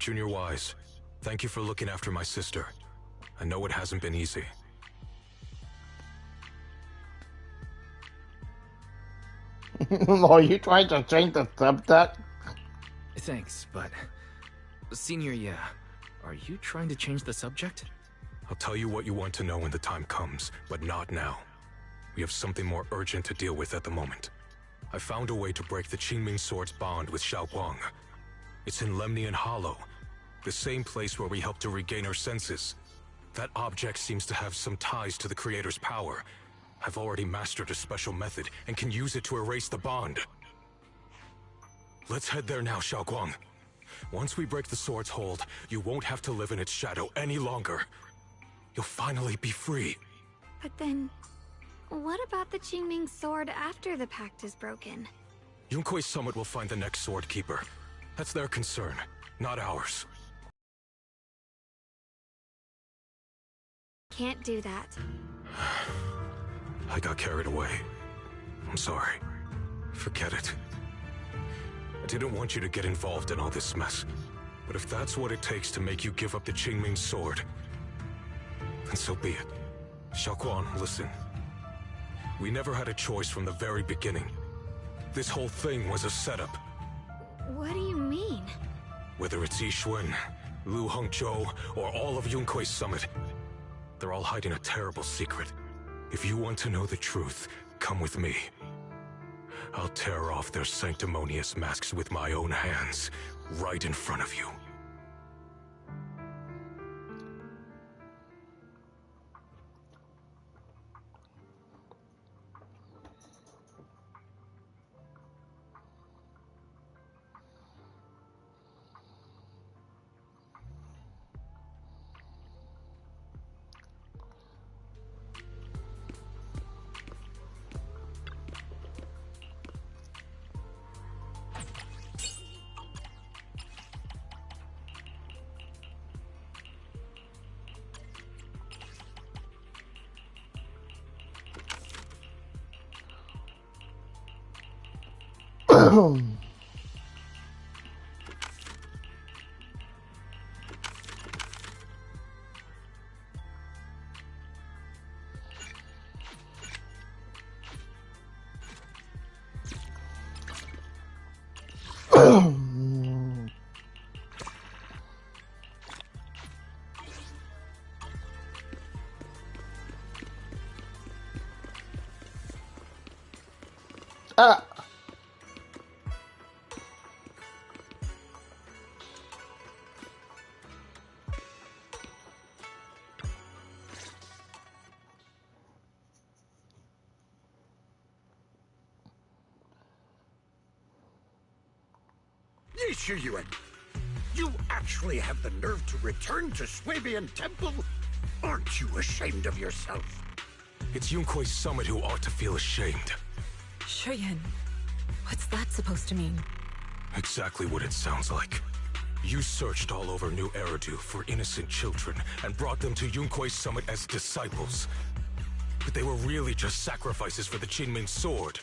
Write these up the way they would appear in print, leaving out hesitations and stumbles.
Junior Wise, thank you for looking after my sister. I know it hasn't been easy. Are you trying to change the subject? Thanks, but... Senior, yeah. Are you trying to change the subject? I'll tell you what you want to know when the time comes, but not now. We have something more urgent to deal with at the moment. I found a way to break the Qingming Sword's bond with Xiaoguang. It's in Lemnian Hollow, the same place where we helped to regain our senses. That object seems to have some ties to the Creator's power. I've already mastered a special method and can use it to erase the bond. Let's head there now, Xiaoguang. Once we break the sword's hold, you won't have to live in its shadow any longer. You'll finally be free. But then, what about the Qingming Sword after the pact is broken? Yunkui's Summit will find the next Sword Keeper. That's their concern, not ours. Can't do that. I got carried away. I'm sorry. Forget it. I didn't want you to get involved in all this mess. But if that's what it takes to make you give up the Qingming Sword, then so be it. Xiaoguang, listen. We never had a choice from the very beginning. This whole thing was a setup. What do you mean? Whether it's Yixuan, Lu Hongzhou, or all of Yunkui's Summit, they're all hiding a terrible secret. If you want to know the truth, come with me. I'll tear off their sanctimonious masks with my own hands, right in front of you. Yixuan, you actually have the nerve to return to Swabian Temple? Aren't you ashamed of yourself? It's Yunkui's Summit who ought to feel ashamed. Shuyan, what's that supposed to mean? Exactly what it sounds like. You searched all over New Eridu for innocent children and brought them to Yunkui's Summit as disciples. But they were really just sacrifices for the Qingming Sword.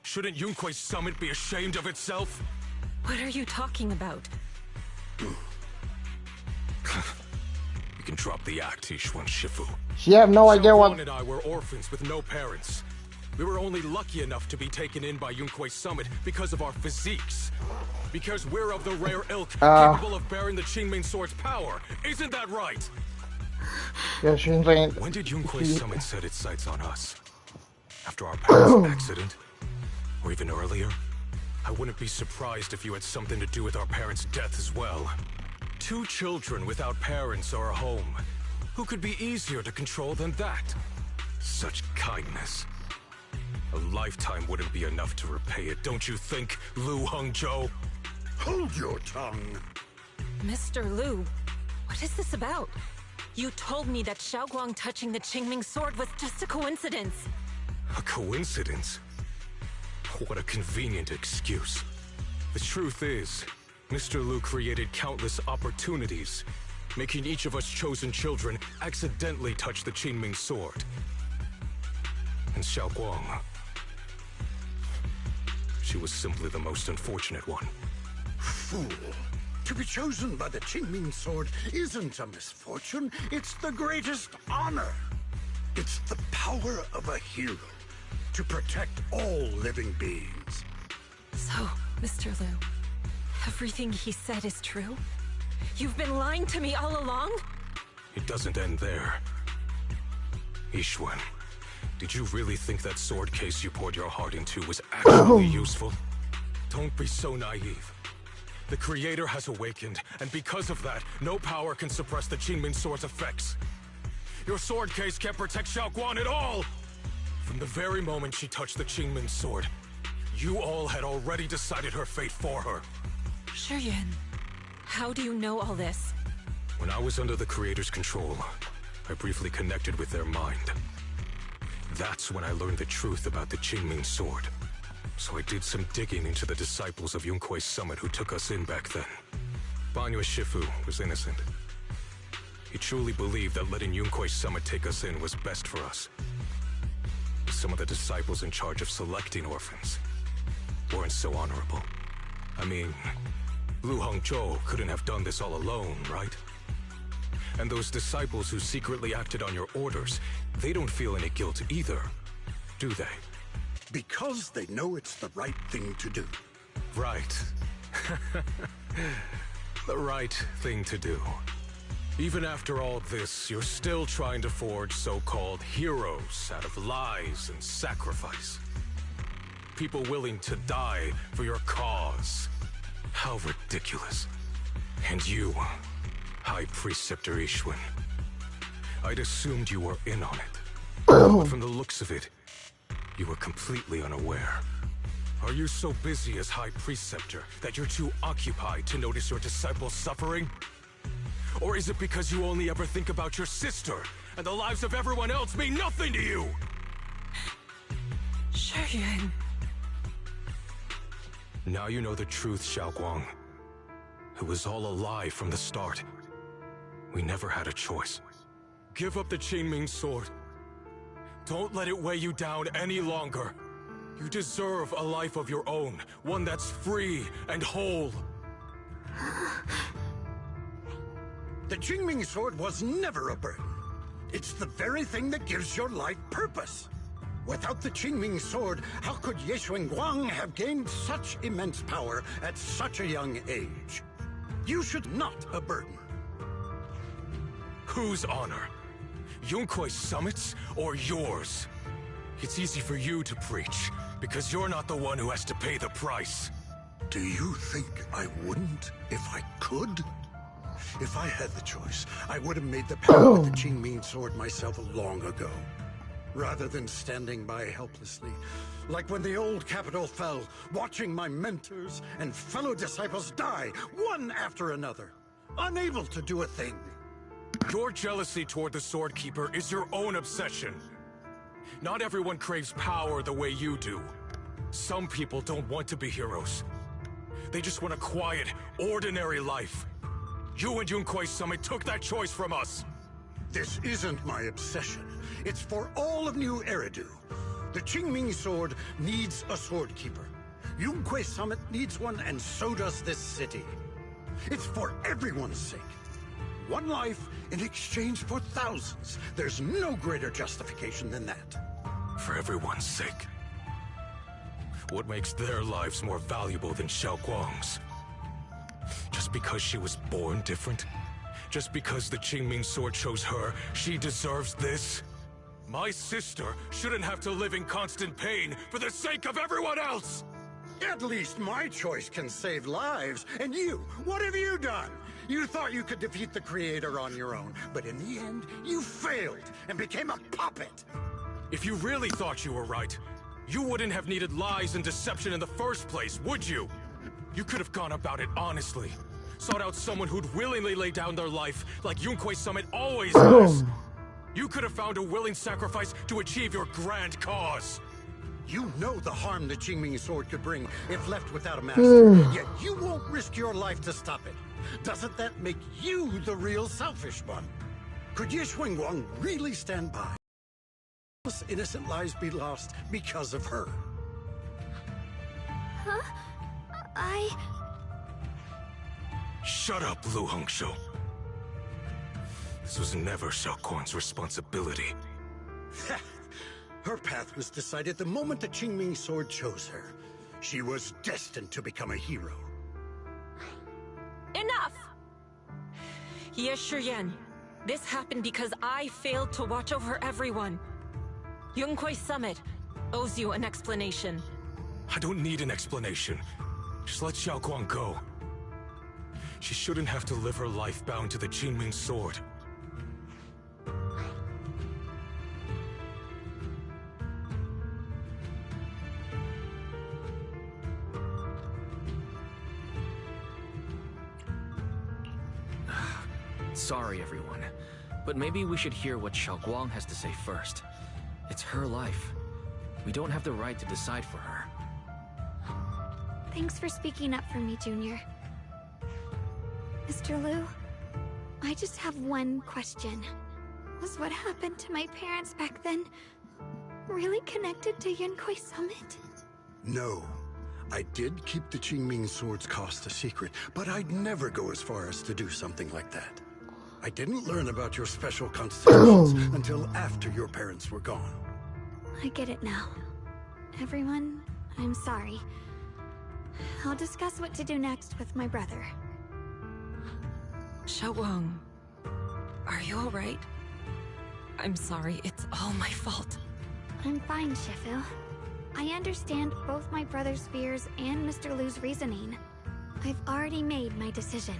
Shouldn't Yunkui's Summit be ashamed of itself? What are you talking about? You can drop the act, Yixuan Shifu. She have no idea what. Xiaoguang and I were orphans with no parents. We were only lucky enough to be taken in by Yunkui's Summit because of our physiques. Because we're of the rare ilk, capable of bearing the Qingming Sword's power. Isn't that right? Yeah, she's saying. When did Yunkui's Summit set its sights on us? After our parents' accident? Or even earlier? I wouldn't be surprised if you had something to do with our parents' death as well. 2 children without parents or a home. Who could be easier to control than that? Such kindness. A lifetime wouldn't be enough to repay it, don't you think, Lu Hongzhou? Hold your tongue. Mr. Lu, what is this about? You told me that Xiaoguang touching the Qingming Sword was just a coincidence. A coincidence? What a convenient excuse. The truth is, Mr. Lu created countless opportunities, making each of us chosen children accidentally touch the Qingming Sword. And Xiaoguang, she was simply the most unfortunate one. Fool. To be chosen by the Qingming Sword isn't a misfortune, it's the greatest honor. It's the power of a hero to protect all living beings. So, Mr. Liu, everything he said is true? You've been lying to me all along? It doesn't end there. Ishwan, did you really think that sword case you poured your heart into was actually useful? Don't be so naive. The Creator has awakened, and because of that, no power can suppress the Qingming Sword's effects. Your sword case can't protect Xiaoguan at all! From the very moment she touched the Qingming Sword, you all had already decided her fate for her. Shuyuan, how do you know all this? When I was under the Creator's control, I briefly connected with their mind. That's when I learned the truth about the Qingming Sword. So I did some digging into the disciples of Yunkui's summit who took us in back then. Banyue Shifu was innocent. He truly believed that letting Yunkui's summit take us in was best for us. Some of the disciples in charge of selecting orphans weren't so honorable. I mean, Lu Hongzhou couldn't have done this all alone, right? And those disciples who secretly acted on your orders, they don't feel any guilt either, do they? Because they know it's the right thing to do. Right. The right thing to do. Even after all this, you're still trying to forge so-called heroes out of lies and sacrifice. People willing to die for your cause. How ridiculous. And you, High Preceptor Ishwan, I'd assumed you were in on it. But from the looks of it, you were completely unaware. Are you so busy as High Preceptor that you're too occupied to notice your disciples suffering? Or is it because you only ever think about your sister, and the lives of everyone else mean nothing to you? Shuyuan. Now you know the truth, Xiaoguang. It was all a lie from the start. We never had a choice. Give up the Qingming Sword. Don't let it weigh you down any longer. You deserve a life of your own, one that's free and whole. The Qingming Sword was never a burden. It's the very thing that gives your life purpose. Without the Qingming Sword, how could Ye Guang have gained such immense power at such a young age? You should not a burden. Whose honor? Yunkui's summit's or yours? It's easy for you to preach, because you're not the one who has to pay the price. Do you think I wouldn't if I could? If I had the choice, I would have made the pact with the Qingming Sword myself long ago. Rather than standing by helplessly, like when the old capital fell, watching my mentors and fellow disciples die, one after another, unable to do a thing. Your jealousy toward the Sword Keeper is your own obsession. Not everyone craves power the way you do. Some people don't want to be heroes. They just want a quiet, ordinary life. You and Yunkui's summit took that choice from us. This isn't my obsession. It's for all of New Eridu. The Qingming Sword needs a Sword Keeper. Yunkui's summit needs one, and so does this city. It's for everyone's sake. One life in exchange for thousands. There's no greater justification than that. For everyone's sake. What makes their lives more valuable than Xiaoguang's? Just because she was born different? Just because the Qingming Sword chose her, she deserves this? My sister shouldn't have to live in constant pain for the sake of everyone else! At least my choice can save lives. And you, what have you done? You thought you could defeat the Creator on your own, but in the end, you failed and became a puppet. If you really thought you were right, you wouldn't have needed lies and deception in the first place, would you? You could have gone about it honestly. Sought out someone who'd willingly lay down their life, like Yunkui's summit always has. You could have found a willing sacrifice to achieve your grand cause. You know the harm the Qingming Sword could bring if left without a master, yet you won't risk your life to stop it. Doesn't that make you the real selfish one? Could Ye Guang really stand by? Innocent lives be lost because of her. Shut up, Lu Hongshou. This was never Xiaoguang's responsibility. Her path was decided the moment the Qingming sword chose her. She was destined to become a hero. Enough! Ye Shiyan, this happened because I failed to watch over everyone. Yunkuei Summit owes you an explanation. I don't need an explanation. Just let Xiaoguang go. She shouldn't have to live her life bound to the Qingming sword. Sorry, everyone. But maybe we should hear what Xiaoguang has to say first. It's her life. We don't have the right to decide for her. Thanks for speaking up for me, Junior. Mr. Liu, I just have one question. Was what happened to my parents back then really connected to Yunkuei Summit? No. I did keep the Qingming sword's cost a secret, but I'd never go as far as to do something like that. I didn't learn about your special constitutions until after your parents were gone. I get it now. Everyone, I'm sorry. I'll discuss what to do next with my brother. Xiaoguang, are you alright? I'm sorry, it's all my fault. I'm fine, Shifu. I understand both my brother's fears and Mr. Liu's reasoning. I've already made my decision.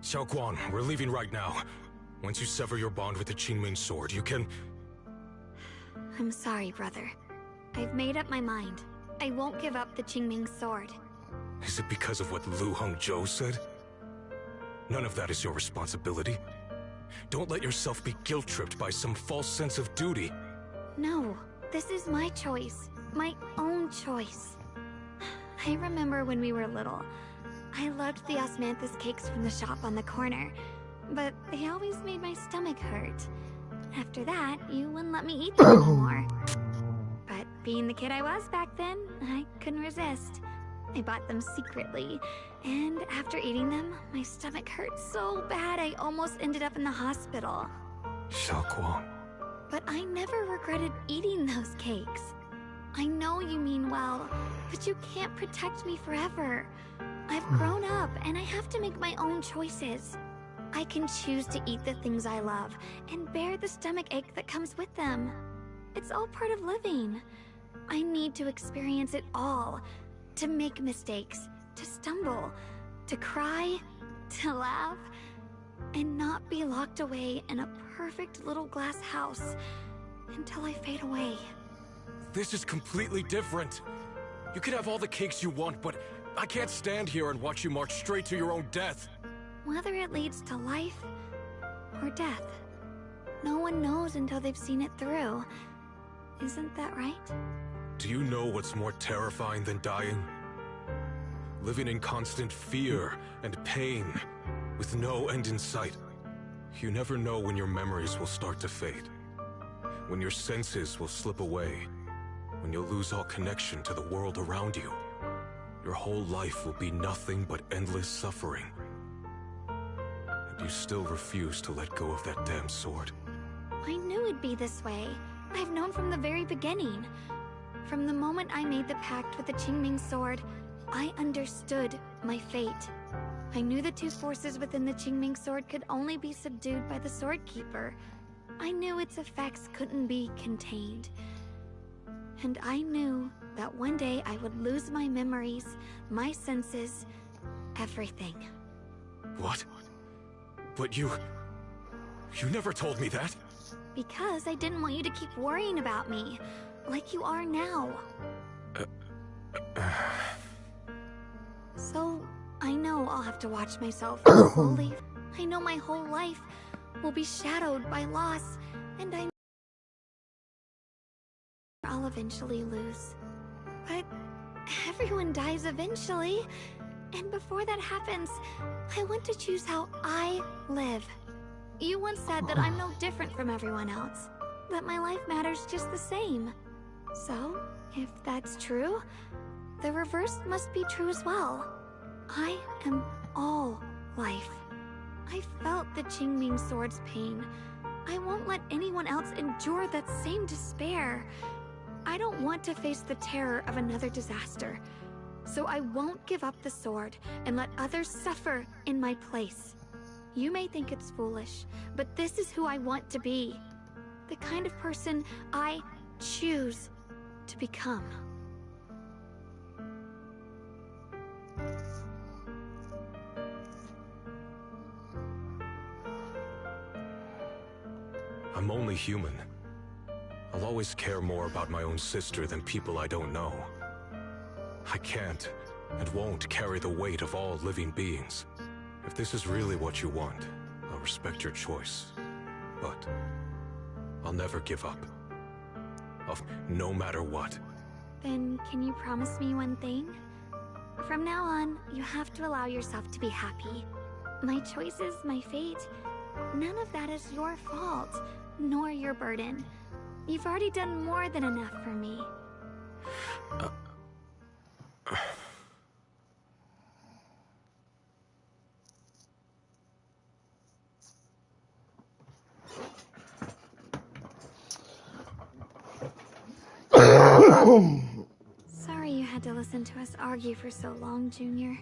Xiaoguang, we're leaving right now. Once you sever your bond with the Qingming sword, you can... I'm sorry, brother. I've made up my mind. I won't give up the Qingming sword. Is it because of what Lu Hongzhou said? None of that is your responsibility. Don't let yourself be guilt-tripped by some false sense of duty. No, this is my choice. My own choice. I remember when we were little. I loved the osmanthus cakes from the shop on the corner, but they always made my stomach hurt. After that, you wouldn't let me eat them anymore. But being the kid I was back then, I couldn't resist. I bought them secretly, and after eating them, my stomach hurt so bad I almost ended up in the hospital. Xiaoguang. But I never regretted eating those cakes. I know you mean well, but you can't protect me forever. I've grown up, and I have to make my own choices. I can choose to eat the things I love, and bear the stomach ache that comes with them. It's all part of living. I need to experience it all. To make mistakes, to stumble, to cry, to laugh, and not be locked away in a perfect little glass house. until I fade away. This is completely different. You can have all the cakes you want, but I can't stand here and watch you march straight to your own death. Whether it leads to life or death, no one knows until they've seen it through. Isn't that right? Do you know what's more terrifying than dying? Living in constant fear and pain, with no end in sight. You never know when your memories will start to fade, when your senses will slip away, when you'll lose all connection to the world around you. Your whole life will be nothing but endless suffering. And you still refuse to let go of that damn sword. I knew it'd be this way. I've known from the very beginning. From the moment I made the pact with the Qingming sword, I understood my fate. I knew the two forces within the Qingming sword could only be subdued by the Sword Keeper. I knew its effects couldn't be contained. And I knew that one day I would lose my memories, my senses, everything. What? But you never told me that. Because I didn't want you to keep worrying about me, like you are now. So, I know I'll have to watch myself slowly. I know my whole life will be shadowed by loss, and I know I'll eventually lose. But everyone dies eventually, and before that happens, I want to choose how I live. You once said that I'm no different from everyone else, that my life matters just the same. So, if that's true, the reverse must be true as well. I am all life. I felt the Qingming sword's pain. I won't let anyone else endure that same despair. I don't want to face the terror of another disaster. So I won't give up the sword and let others suffer in my place. You may think it's foolish, but this is who I want to be. The kind of person I choose to become. I'm only human. I'll always care more about my own sister than people I don't know. I can't and won't carry the weight of all living beings. If this is really what you want, I'll respect your choice. But I'll never give up. No matter what. Then can you promise me one thing? From now on, you have to allow yourself to be happy. My choices, my fate, none of that is your fault, nor your burden. You've already done more than enough for me. Sorry you had to listen to us argue for so long, Junior.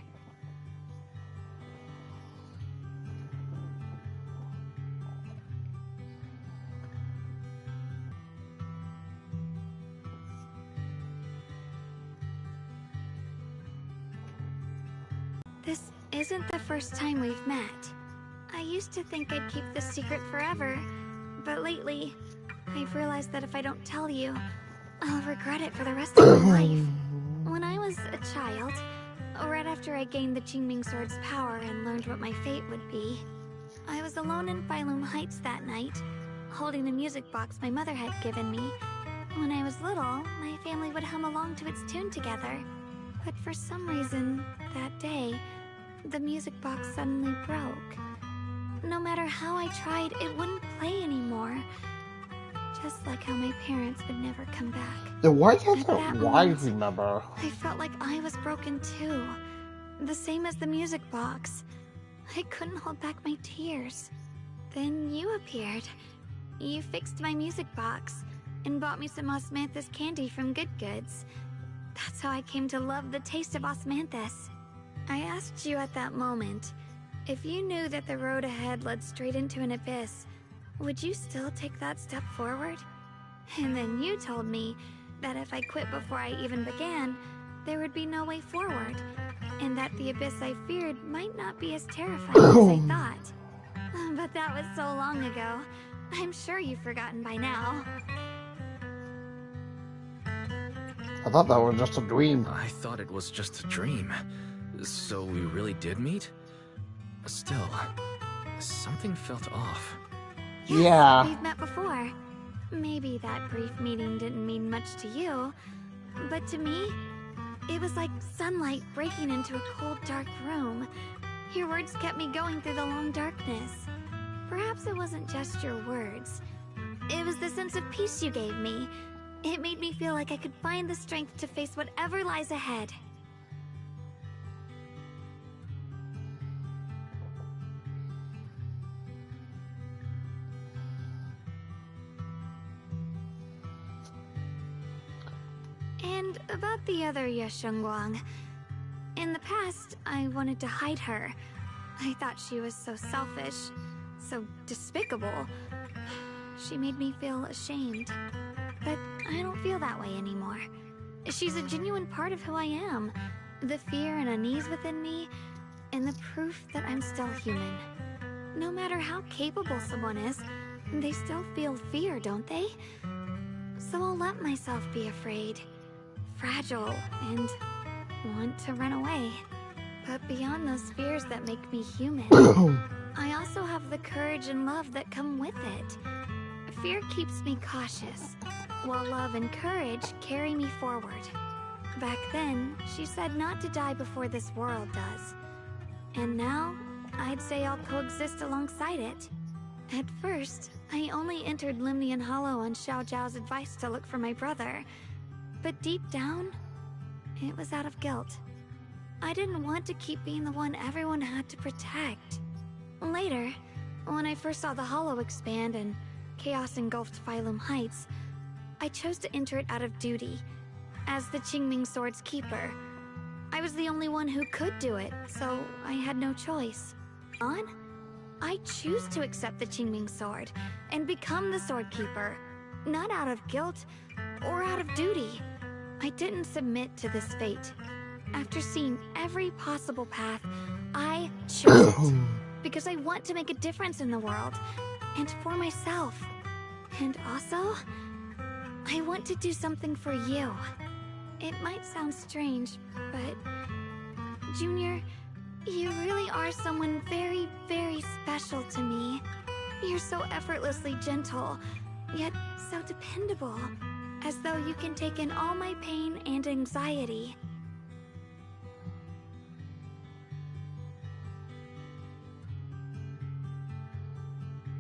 This isn't the first time we've met. I used to think I'd keep this secret forever, but lately, I've realized that if I don't tell you, I'll regret it for the rest of my life. When I was a child, right after I gained the Qingming sword's power and learned what my fate would be, I was alone in Phylum Heights that night, holding a music box my mother had given me. When I was little, my family would hum along to its tune together. But for some reason, that day, the music box suddenly broke. No matter how I tried, it wouldn't play anymore. Just like how my parents would never come back. Why doesn't that why moment, remember? I felt like I was broken too. The same as the music box. I couldn't hold back my tears. Then you appeared. You fixed my music box and bought me some osmanthus candy from Good Goods. That's how I came to love the taste of osmanthus. I asked you at that moment, if you knew that the road ahead led straight into an abyss, would you still take that step forward? And then you told me that if I quit before I even began, there would be no way forward, and that the abyss I feared might not be as terrifying as I thought. But that was so long ago. I'm sure you've forgotten by now. I thought that was just a dream. I thought it was just a dream. So we really did meet? Still, something felt off. Yes, Yeah. we've met before. Maybe that brief meeting didn't mean much to you, but to me, it was like sunlight breaking into a cold, dark room. Your words kept me going through the long darkness. Perhaps it wasn't just your words. It was the sense of peace you gave me. It made me feel like I could find the strength to face whatever lies ahead. And about the other Yeshengguang. In the past, I wanted to hide her. I thought she was so selfish, so despicable. She made me feel ashamed. But I don't feel that way anymore. She's a genuine part of who I am. The fear and unease within me, and the proof that I'm still human. No matter how capable someone is, they still feel fear, don't they? So I'll let myself be afraid, fragile, and want to run away. But beyond those fears that make me human, I also have the courage and love that come with it. Fear keeps me cautious, while love and courage carry me forward. Back then, she said not to die before this world does. And now, I'd say I'll coexist alongside it. At first, I only entered Limnian Hollow on Xiao Zhao's advice to look for my brother. But deep down, it was out of guilt. I didn't want to keep being the one everyone had to protect. Later, when I first saw the Hollow expand and chaos engulfed Phylum Heights, I chose to enter it out of duty, as the Qingming Sword's keeper. I was the only one who could do it, so I had no choice. I choose to accept the Qingming Sword and become the Sword Keeper, not out of guilt or out of duty. I didn't submit to this fate. After seeing every possible path, I chose it. Because I want to make a difference in the world, and for myself. And also, I want to do something for you. It might sound strange, but Junior, you really are someone very, very special to me. You're so effortlessly gentle, yet so dependable, as though you can take in all my pain and anxiety.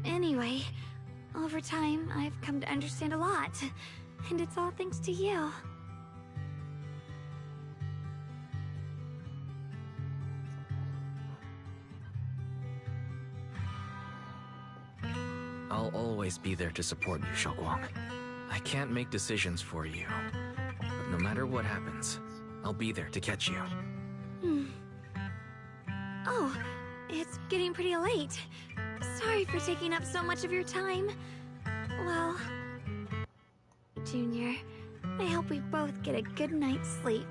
Anyway, over time, I've come to understand a lot, and it's all thanks to you. I'll always be there to support you, Xiaoguang. I can't make decisions for you, but no matter what happens, I'll be there to catch you. Oh, it's getting pretty late. Sorry for taking up so much of your time. Well, Junior, I hope we both get a good night's sleep.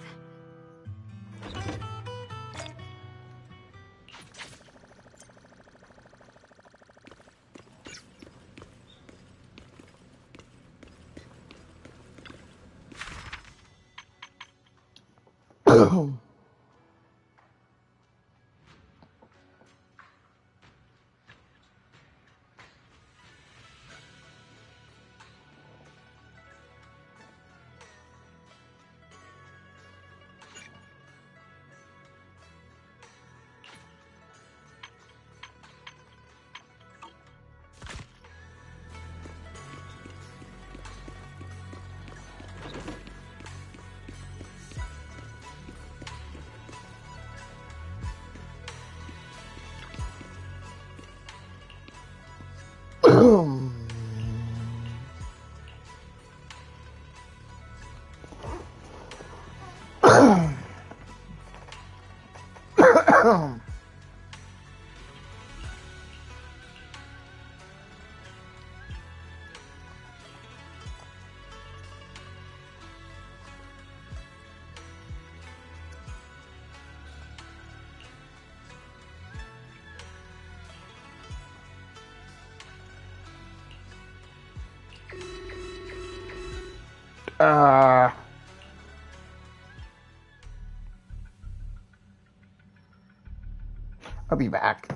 I'll be back.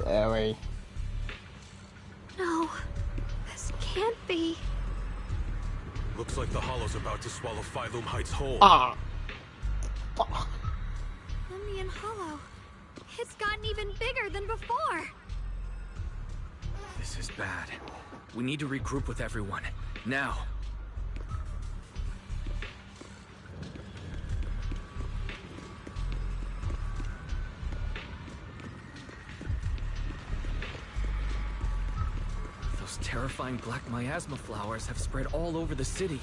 Ellie. No, this can't be. Looks like the Hollow's about to swallow Phylum Heights whole. Ah. Lemnian Hollow. It's gotten even bigger than before. This is bad. We need to regroup with everyone. Now. Those terrifying black miasma flowers have spread all over the city.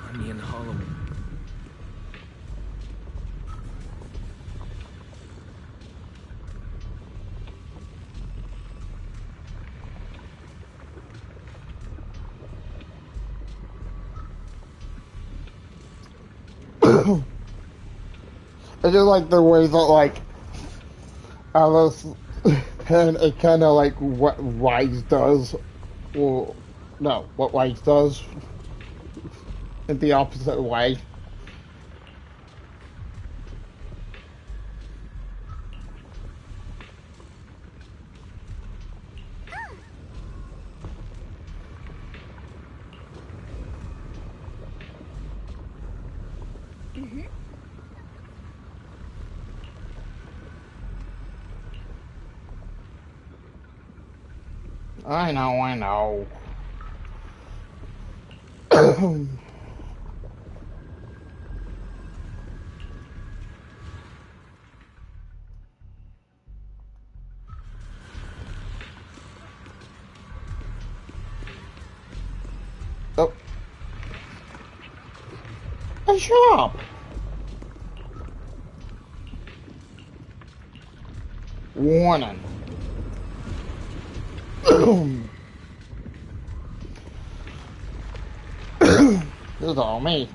Lemnian Hollow. I just like the way that, like, Alice, and it kind of like what Wise does. Well, no, what Wise does. in the opposite way. I know, I know. Oh. Hey, shut up! Warning. This is all me.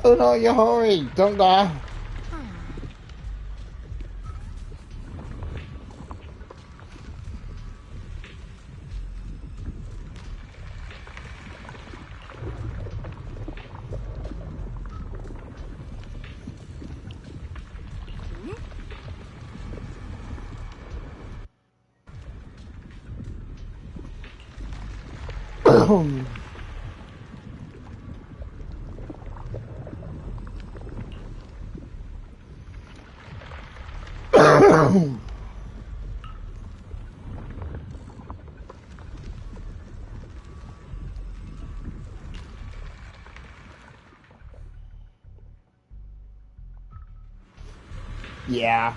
Oh no, you hurry! Don't die! Yeah.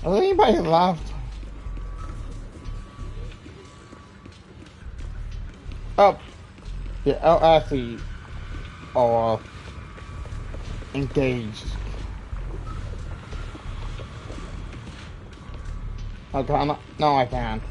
Has anybody left? Oh. Yeah, oh, actually. Oh, engaged. I can't. No, I can't.